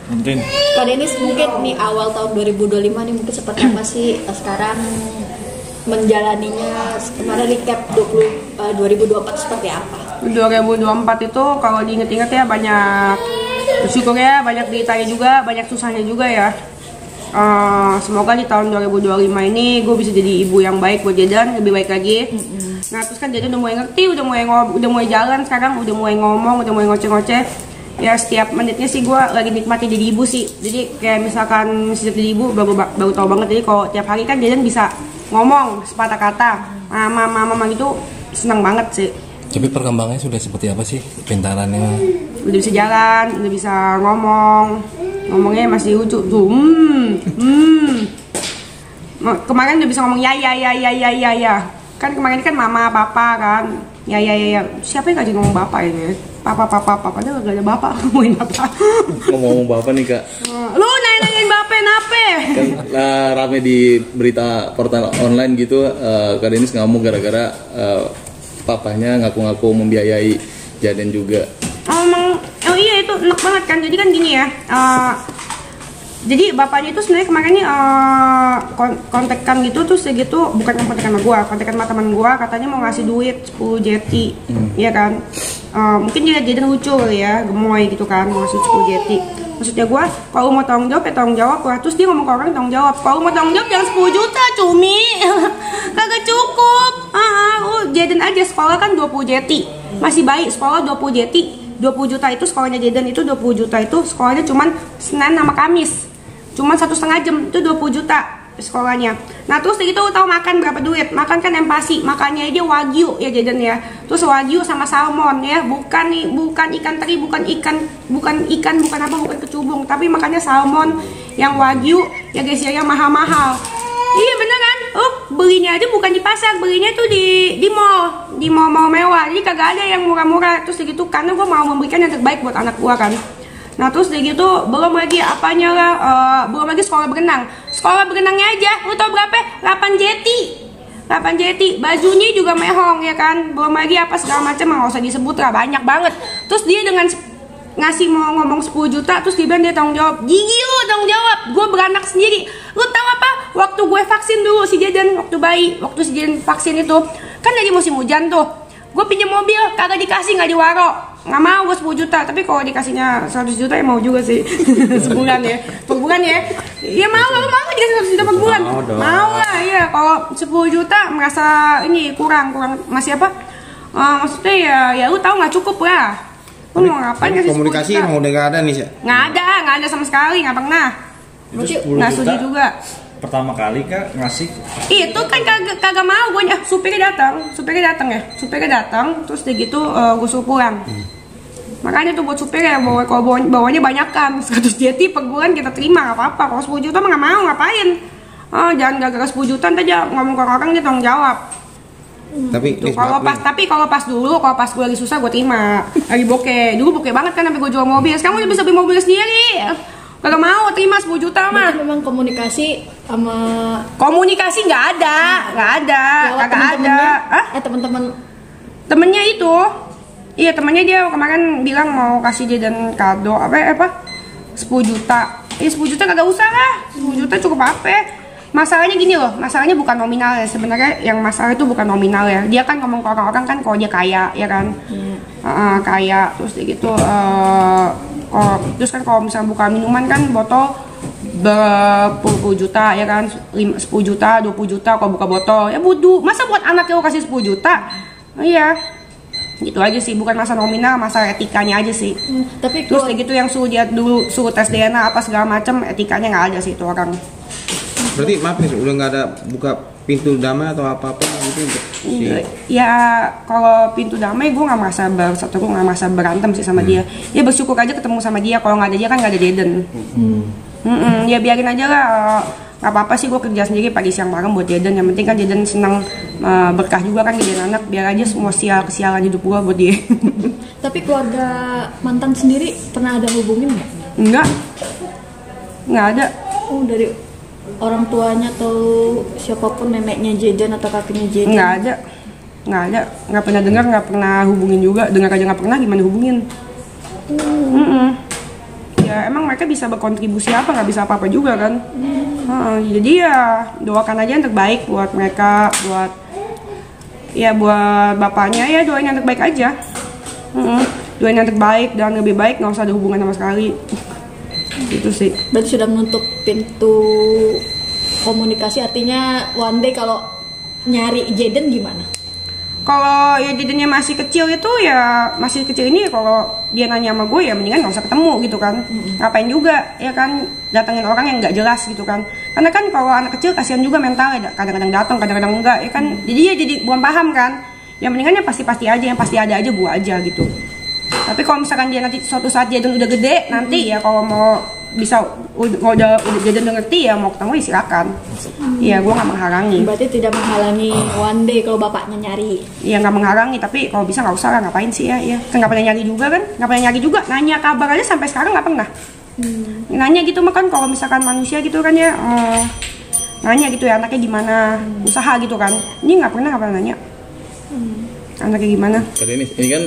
Mungkin Kak Denis, mungkin nih awal tahun 2025 nih mungkin seperti apa sih sekarang menjalaninya, kemarin recap 2024 seperti apa? 2024 itu kalau diinget-inget ya banyak bersyukur ya, banyak deritanya juga, banyak susahnya juga ya. Semoga di tahun 2025 ini gue bisa jadi ibu yang baik buat Jaden, lebih baik lagi. Nah terus kan Jaden udah mulai ngerti, udah mulai jalan sekarang, udah mulai ngomong, udah mulai ngoceh-ngoceh. Ya setiap menitnya sih gue lagi nikmati jadi ibu sih. Jadi kayak misalkan sejak jadi ibu baru tau banget. Jadi kalau tiap hari kan Jaden bisa ngomong sepatah kata, mama gitu, senang banget sih. tapi perkembangannya sudah seperti apa sih pintarannya? Udah bisa jalan, udah bisa ngomongnya masih lucu tuh. Kemarin udah bisa ngomong ya. Kan kemarin kan mama papa kan. Ya. Siapa yang ngajak ngomong bapak ini? Papa dia gak ada bapak. Ngomongin bapak. Ngomong bapak nih Kak. Lu nanyain bapak nape? Kan rame di berita portal online gitu, Kak Denis ngamuk gara-gara papanya ngaku-ngaku membiayai Jaden juga. Oh iya itu enak banget kan. Jadi kan gini ya. Jadi bapaknya itu sebenarnya kemarin nih kontekan gitu terus segitu, bukan kontekan sama gua, kontekan sama teman gua, katanya mau ngasih duit 10 jeti, ya kan? Mungkin dia jadi lucu kali ya, gemoy gitu kan, mau ngasih 10 jeti. Maksudnya gua, kalau mau tanggung jawab ya tanggung jawab lah. Terus dia ngomong ke orang tanggung jawab. Kalau mau tanggung jawab jangan 10 juta cumi, kagak cukup. Jaden aja sekolah kan 20 jeti, masih baik sekolah 20 jeti. 20 juta itu sekolahnya Jaden itu 20 juta itu sekolahnya cuman Senin sama Kamis. Cuman 1,5 jam itu 20 juta sekolahnya. Nah terus gitu tahu makan berapa duit? Makan kan empasi, makannya aja wagyu ya Jaden ya. Terus wagyu sama salmon ya, bukan ikan teri, bukan kecubung, tapi makannya salmon yang wagyu ya guys ya, yang mahal-mahal. Iya beneran, belinya aja bukan di pasar, belinya tuh di mall mewah. Jadi kagak ada yang murah-murah. Terus gitu karena gue mau memberikan yang terbaik buat anak gue kan. Nah terus gitu belum lagi apanya lah, belum lagi sekolah berenang. Sekolah berenangnya aja, lu tau berapa? 8 jeti, bajunya juga mehong ya kan. Belum lagi apa segala macam, nggak usah disebut lah, banyak banget. Terus dia dengan ngasih mau ngomong 10 juta, terus dia bilang dia tanggung jawab. Gigi lu tanggung jawab, gue beranak sendiri. Lu tahu apa? Waktu gue vaksin dulu si Jaden, waktu si Jaden vaksin itu, kan lagi musim hujan tuh. Gue pinjam mobil, kagak dikasih, nggak diwaro. Nggak mau gue 10 juta, tapi kalau dikasihnya 100 juta ya mau juga sih. Sebulan ya, per bulan ya. Ya mau dikasih 100 juta per bulan. Mau lah, ya. Kalau 10 juta merasa ini kurang masih apa? Maksudnya ya lu tahu nggak cukup lah. Lu mau ngapain kasih 10 juta? Komunikasi emang udah nggak ada nih sih? Nggak ada sama sekali, nggak pernah. Nggak sudi juga. Pertama kali Kak ngasih itu kan kagak mau gue supirnya datang terus dia gitu gue suruh pulang. Makanya tuh buat supir ya kalau bawanya banyakan 100 jeti per bulan kita terima, nggak apa-apa. Kalau 10 juta mah nggak mau, ngapain? Jangan gara-gara 10 juta ntar aja ngomong ke orang dia tanggung jawab. Tapi kalau pas gue lagi susah gue terima. Lagi bokeh, dulu bokeh banget kan sampai gue jual mobil. Sekarang udah bisa beli mobil sendiri. Kalau mau terima 10 juta mah. Memang komunikasi nggak ada, kagak ada. Temennya itu, iya temennya dia kemarin bilang mau kasih Jaden kado apa 10 juta. 10 juta kagak usah lah, 10 juta cukup apa? Masalahnya gini loh, masalahnya bukan nominal ya. Sebenarnya yang masalah itu bukan nominal ya. Dia kan ngomong ke orang-orang kan kalau dia kaya ya kan, kaya terus gitu. Terus kan kalau misalnya buka minuman kan botol berpuluh juta ya kan, 10 juta, 20 juta kalau buka botol ya butuh. Masa buat anaknya lo kasih 10 juta? Iya, gitu aja sih, bukan masalah nominal, masalah etikanya aja sih. Tapi terus kayak gitu yang suruh tes DNA apa segala macam, etikanya nggak ada sih itu orang. Berarti maaf nih, udah nggak ada buka pintu damai atau apa-apa gitu untuk Ya kalau pintu damai gue nggak merasa berantem sih sama dia. Ya bersyukur aja ketemu sama dia. Kalau nggak ada dia kan nggak ada Jaden. Ya biarin aja lah, nggak apa-apa sih, gue kerja sendiri pagi siang malam buat Jaden. Yang penting kan Jaden senang, berkah juga kan gedein anak. Biar aja semua kesialan hidup gue buat dia. Tapi keluarga mantan sendiri pernah ada hubungin nggak? Nggak ada. orang tuanya atau siapapun, neneknya Jaden atau kakeknya Jaden? Nggak ada, nggak pernah dengar, nggak pernah hubungin juga, dengar aja nggak pernah, gimana hubungin? Ya emang mereka bisa berkontribusi apa, nggak bisa apa-apa juga kan. Jadi ya doakan aja yang terbaik buat mereka, buat bapaknya, ya doain yang terbaik aja. Doain yang terbaik dan lebih baik, nggak usah ada hubungan sama sekali. Itu sih. Berarti sudah menutup pintu komunikasi, artinya one day kalau nyari Jaden gimana? Kalau ya Jadennya masih kecil itu ya masih kecil ini, kalau dia nanya sama gue ya mendingan nggak usah ketemu gitu kan. Ngapain juga ya kan datengin orang yang nggak jelas gitu kan. Karena kan kalau anak kecil kasihan juga mentalnya, kadang-kadang datang, kadang-kadang enggak ya kan. Jadi ya jadi bukan paham kan. Yang mendingan ya pasti aja, yang pasti ada aja gue aja gitu. Tapi kalau misalkan dia nanti suatu saat Jaden udah gede nanti ya, kalau mau bisa udah Jaden udah ngerti ya mau ketemu ya silakan. Iya, gue nggak menghalangi. Berarti tidak menghalangi one day kalau bapaknya nyari. Iya, nggak menghalangi, tapi kalau bisa nggak usah lah, ngapain sih ya? Iya, kan nggak pernah nyari juga kan? Nggak pernah nyari juga, nanya kabar aja sampai sekarang nggak pernah. Nanya gitu mah kan kalau misalkan manusia gitu kan ya, nanya gitu ya anaknya gimana, usaha gitu kan. Ini nggak pernah nanya. Anaknya gimana? Kak Denis, ini kan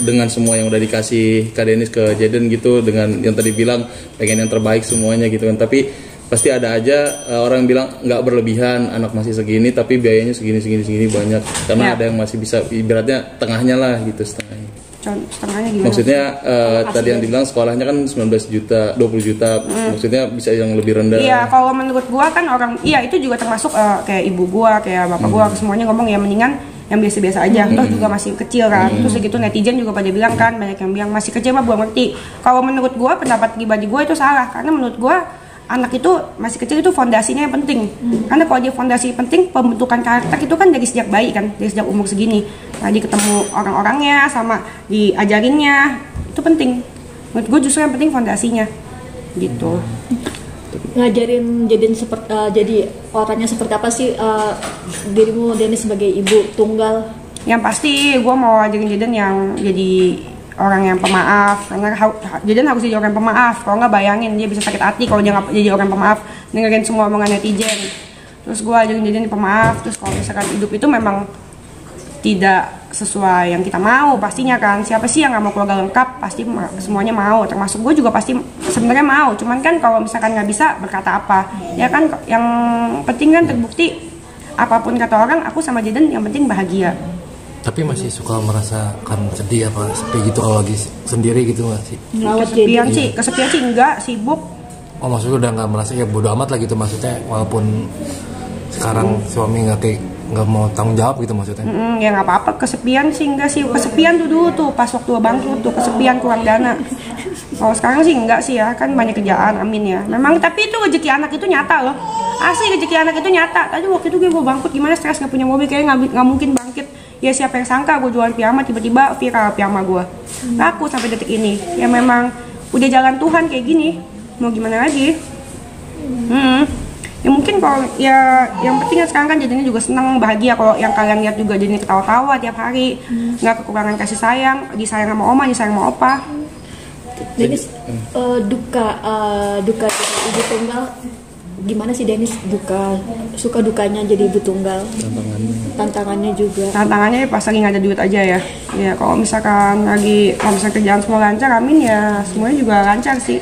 dengan semua yang udah dikasih Kak Denis ke Jaden gitu, dengan yang tadi bilang pengen yang terbaik semuanya gitu kan, tapi pasti ada aja orang yang bilang nggak berlebihan, anak masih segini tapi biayanya segini banyak, karena ada yang masih bisa ibaratnya tengahnya lah gitu, setengahnya. Setengahnya gimana? Maksudnya tadi yang dibilang sekolahnya kan 19 juta, 20 juta, maksudnya bisa yang lebih rendah. Iya, kalau menurut gua kan itu juga termasuk kayak ibu gua, kayak bapak gua, semuanya ngomong ya mendingan yang biasa-biasa aja, toh juga masih kecil kan. Terus segitu netizen juga pada bilang kan, banyak yang bilang masih kecil mah gua ngerti. Kalau menurut gua, pendapat pribadi gua itu salah, karena menurut gua anak itu masih kecil itu fondasinya yang penting. Karena kalau dia fondasi penting, pembentukan karakter itu kan dari sejak bayi kan, dari sejak umur segini. Tadi ketemu orang-orangnya sama diajarinnya, itu penting. Menurut gue justru yang penting fondasinya, gitu. Ngajarin Jaden jadi orangnya seperti apa sih dirimu Denis sebagai ibu tunggal? Yang pasti gue mau ajarin Jaden yang jadi orang yang pemaaf, karena Jaden harus jadi orang yang pemaaf. Kalau nggak bayangin dia bisa sakit hati kalau dia nggak jadi orang pemaaf, dengerin semua omongan netizen. Terus gue ajarin Jaden pemaaf. Terus kalau misalkan hidup itu memang tidak sesuai yang kita mau, pastinya kan siapa sih yang nggak mau keluarga lengkap, pasti semuanya mau, termasuk gue juga pasti sebenarnya mau. Cuman kan kalau misalkan nggak bisa berkata apa ya kan, yang penting kan terbukti apapun kata orang, aku sama Jaden yang penting bahagia. Tapi masih suka merasakan sedih apa seperti gitu kalau lagi sendiri gitu nggak sih? Kesepian sih enggak, sibuk. Oh maksudnya udah nggak merasa ya bodo amat lah gitu, maksudnya walaupun sekarang suami nggak mau tanggung jawab gitu maksudnya? Ya nggak apa-apa, kesepian sih enggak sih. Kesepian tuh dulu tuh pas waktu bangkrut tuh, kesepian kurang dana. Kalau sekarang sih enggak sih ya, kan banyak kerjaan, amin ya. Memang tapi itu rezeki anak itu nyata loh. Asli rezeki anak itu nyata. Tadi waktu itu gue bangkrut gimana, stres, nggak punya mobil, kayaknya nggak mungkin bangkit. Ya siapa yang sangka gue jualan piyama tiba-tiba viral piyama gue. Laku sampai detik ini. Ya memang udah jalan Tuhan kayak gini. Mau gimana lagi? Ya mungkin kalau ya yang penting kan sekarang kan jadinya juga senang, bahagia. Kalau yang kalian lihat juga jadinya ketawa-tawa tiap hari, nggak kekurangan kasih sayang, disayang sama oma, disayang sama opa. Denis, duka jadi ibu tunggal gimana sih Denis? Suka dukanya jadi ibu tunggal, tantangannya juga. Tantangannya pas lagi nggak ada duit aja ya. Ya kalau misalkan kerjaan semua lancar, amin ya, semuanya juga lancar sih.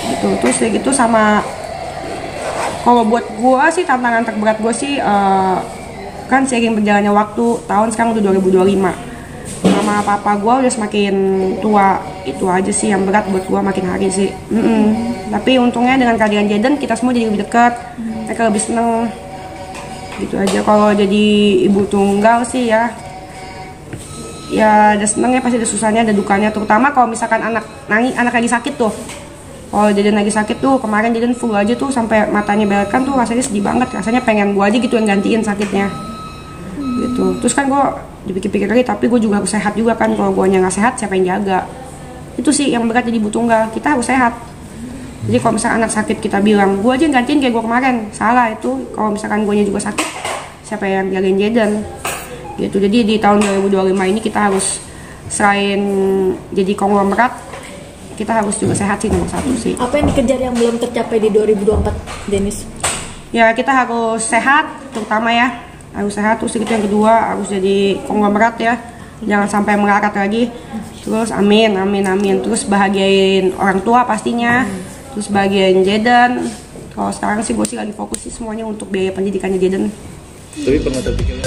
Gitu. Terus kayak gitu sama. Kalau buat gue sih tantangan terberat gue sih kan seiring berjalannya waktu, tahun sekarang udah 2025, sama papa gue udah semakin tua, itu aja sih yang berat buat gue makin hari sih. Tapi untungnya dengan kehadiran Jaden kita semua jadi lebih dekat, mereka lebih seneng, gitu aja. Kalau jadi ibu tunggal sih ya ada senengnya, pasti ada susahnya, ada dukanya, terutama kalau misalkan anak lagi sakit tuh. Kalau Jaden lagi sakit tuh, kemarin Jaden full aja tuh sampai matanya belekan tuh, rasanya sedih banget, rasanya pengen gue aja gitu yang gantiin sakitnya gitu. Terus kan gue dipikir-pikir lagi, tapi gue juga harus sehat juga kan, kalau gue nggak sehat siapa yang jaga? Itu sih yang berat jadi ibu tunggal, kita harus sehat. Jadi kalau misalkan anak sakit kita bilang gue aja yang gantiin kayak gue kemarin, salah itu. Kalau misalkan gue juga sakit, siapa yang jagain Jaden gitu. Jadi di tahun 2025 ini kita harus selain jadi konglomerat, kita harus juga sehat sih nomor satu sih. Apa yang dikejar yang belum tercapai di 2024, Dennis? Ya kita harus sehat terutama ya, harus sehat. Terus itu yang kedua harus jadi konglomerat ya, jangan sampai melarat lagi. Terus amin. Terus bahagiain orang tua pastinya, terus bahagiain Jaden. Kalau sekarang sih gue sih lagi fokus sih semuanya untuk biaya pendidikannya Jaden. Tapi pernah terpikir